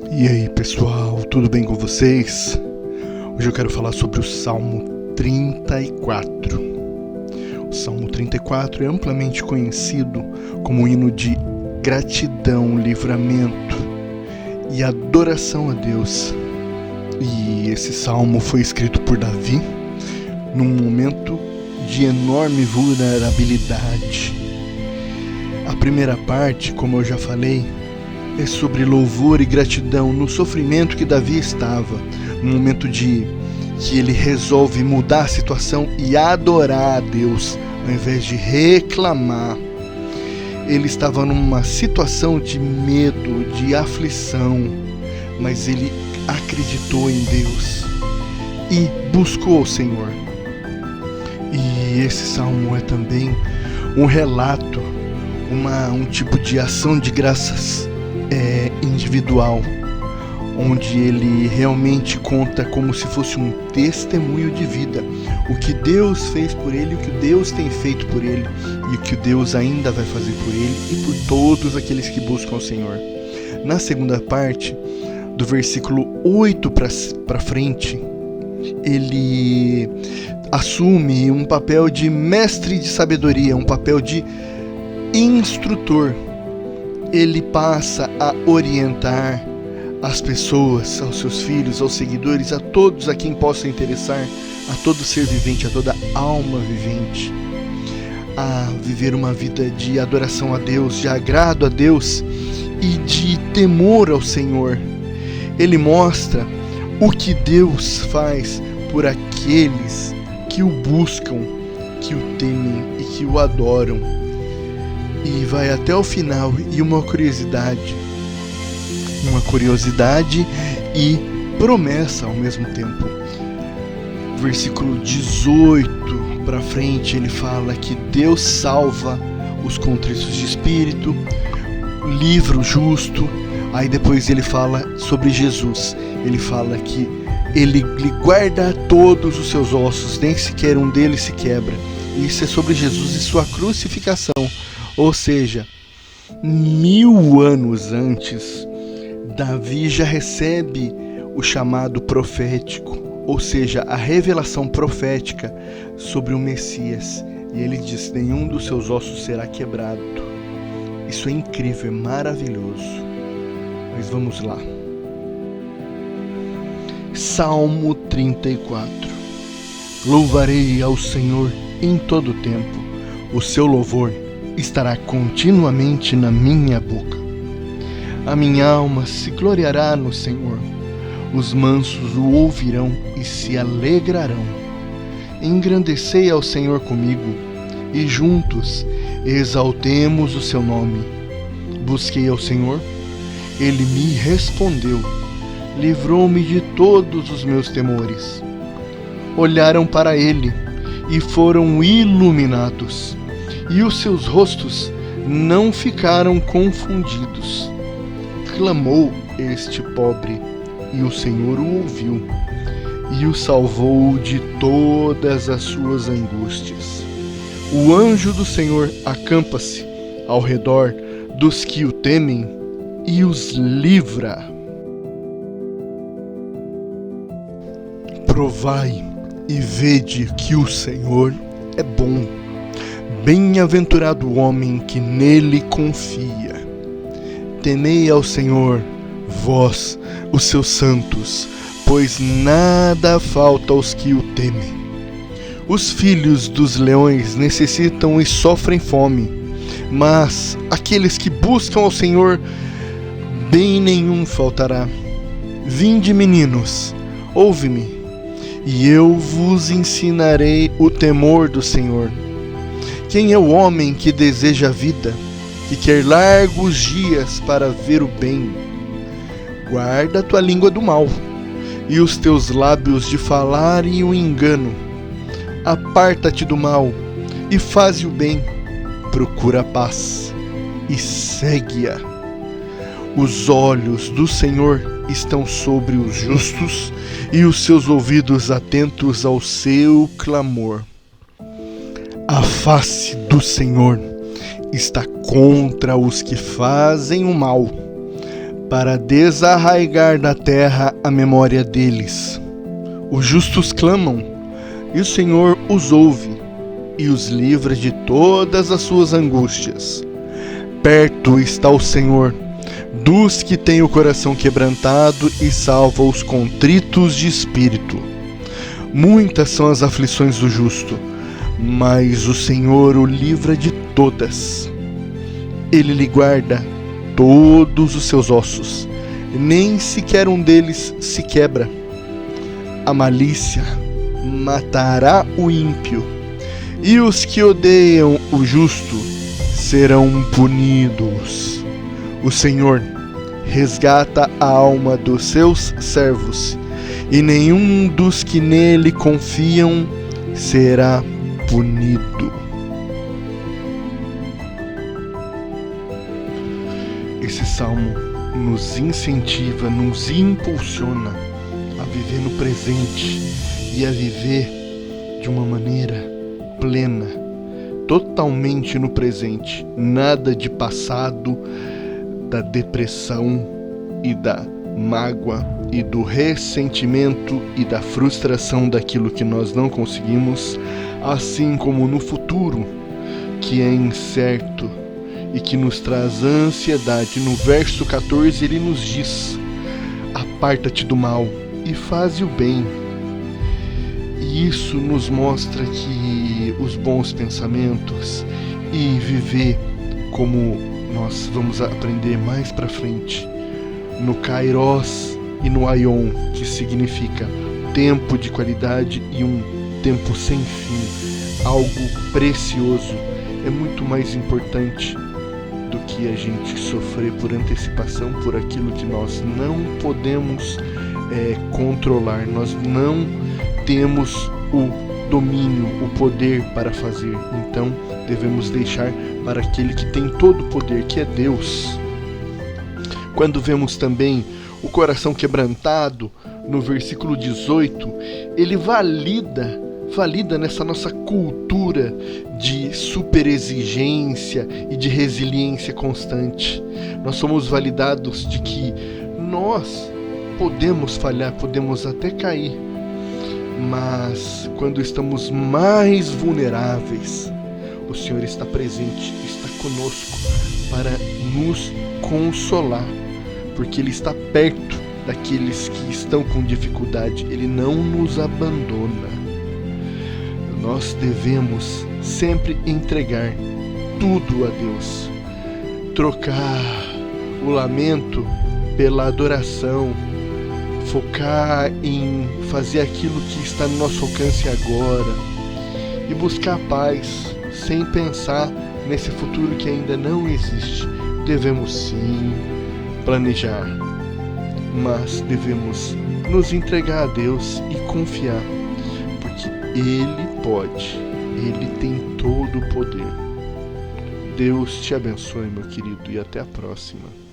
E aí pessoal, tudo bem com vocês? Hoje eu quero falar sobre o Salmo 34. O Salmo 34 é amplamente conhecido como um hino de gratidão, livramento e adoração a Deus. E esse salmo foi escrito por Davi num momento de enorme vulnerabilidade. A primeira parte, como eu já falei, é sobre louvor e gratidão no sofrimento que Davi estava, no momento que ele resolve mudar a situação e adorar a Deus, ao invés de reclamar. Ele estava numa situação de medo, de aflição, mas ele acreditou em Deus e buscou o Senhor. E esse salmo é também um relato, um tipo de ação de graças individual, onde ele realmente conta como se fosse um testemunho de vida, o que Deus fez por ele, o que Deus tem feito por ele e o que Deus ainda vai fazer por ele e por todos aqueles que buscam o Senhor. Na segunda parte, do versículo 8 para frente, ele assume um papel de mestre de sabedoria, um papel de instrutor. Ele passa a orientar as pessoas, aos seus filhos, aos seguidores, a todos a quem possa interessar, a todo ser vivente, a toda alma vivente, a viver uma vida de adoração a Deus, de agrado a Deus e de temor ao Senhor. Ele mostra o que Deus faz por aqueles que o buscam, que o temem e que o adoram. E vai até o final, e uma curiosidade e promessa ao mesmo tempo. Versículo 18 para frente, ele fala que Deus salva os contritos de espírito, livra o justo. Aí depois ele fala sobre Jesus, ele fala que ele guarda todos os seus ossos, nem sequer um deles se quebra. Isso é sobre Jesus e sua crucificação. Ou seja, 1000 anos antes, Davi já recebe o chamado profético, ou seja, a revelação profética sobre o Messias. E ele diz: nenhum dos seus ossos será quebrado. Isso é incrível, é maravilhoso. Mas vamos lá. Salmo 34. Louvarei ao Senhor em todo o tempo. O seu louvor estará continuamente na minha boca. A minha alma se gloriará no Senhor. Os mansos o ouvirão e se alegrarão. Engrandecei ao Senhor comigo, e juntos exaltemos o seu nome. Busquei ao Senhor, ele me respondeu, livrou-me de todos os meus temores. Olharam para ele e foram iluminados, e os seus rostos não ficaram confundidos. Clamou este pobre, e o Senhor o ouviu, e o salvou de todas as suas angústias. O anjo do Senhor acampa-se ao redor dos que o temem e os livra. Provai e vede que o Senhor é bom. Bem-aventurado o homem que nele confia. Temei ao Senhor, vós, os seus santos, pois nada falta aos que o temem. Os filhos dos leões necessitam e sofrem fome, mas aqueles que buscam ao Senhor, bem nenhum faltará. Vinde, meninos, ouve-me, e eu vos ensinarei o temor do Senhor. Quem é o homem que deseja a vida, que quer largos dias para ver o bem? Guarda a tua língua do mal, e os teus lábios de falarem o engano. Aparta-te do mal, e faze o bem. Procura a paz, e segue-a. Os olhos do Senhor estão sobre os justos, e os seus ouvidos atentos ao seu clamor. A face do Senhor está contra os que fazem o mal, para desarraigar da terra a memória deles. Os justos clamam, e o Senhor os ouve, e os livra de todas as suas angústias. Perto está o Senhor dos que têm o coração quebrantado e salva os contritos de espírito. Muitas são as aflições do justo, mas o Senhor o livra de todas. Ele lhe guarda todos os seus ossos, nem sequer um deles se quebra. A malícia matará o ímpio, e os que odeiam o justo serão punidos. O Senhor resgata a alma dos seus servos, e nenhum dos que nele confiam será punido. Esse salmo nos incentiva, nos impulsiona a viver no presente e a viver de uma maneira plena, totalmente no presente, nada de passado, da depressão e da mágoa e do ressentimento e da frustração daquilo que nós não conseguimos, assim como no futuro, que é incerto e que nos traz ansiedade. No verso 14 ele nos diz: aparta-te do mal e faze o bem. E isso nos mostra que os bons pensamentos e viver como nós vamos aprender mais para frente, no Kairos e no Aion, que significa tempo de qualidade e um tempo sem fim, algo precioso, é muito mais importante do que a gente sofrer por antecipação por aquilo que nós não podemos controlar. Nós não temos o domínio, o poder para fazer. Então devemos deixar para aquele que tem todo o poder, que é Deus. Quando vemos também o coração quebrantado, no versículo 18, ele valida nessa nossa cultura de superexigência e de resiliência constante. Nós somos validados de que nós podemos falhar, podemos até cair, mas quando estamos mais vulneráveis, o Senhor está presente, está conosco para nos consolar, porque Ele está perto daqueles que estão com dificuldade. Ele não nos abandona. Nós devemos sempre entregar tudo a Deus, trocar o lamento pela adoração, focar em fazer aquilo que está no nosso alcance agora e buscar a paz sem pensar nesse futuro que ainda não existe. Devemos sim planejar, mas devemos nos entregar a Deus e confiar, porque Ele pode, Ele tem todo o poder. Deus te abençoe, meu querido, e até a próxima.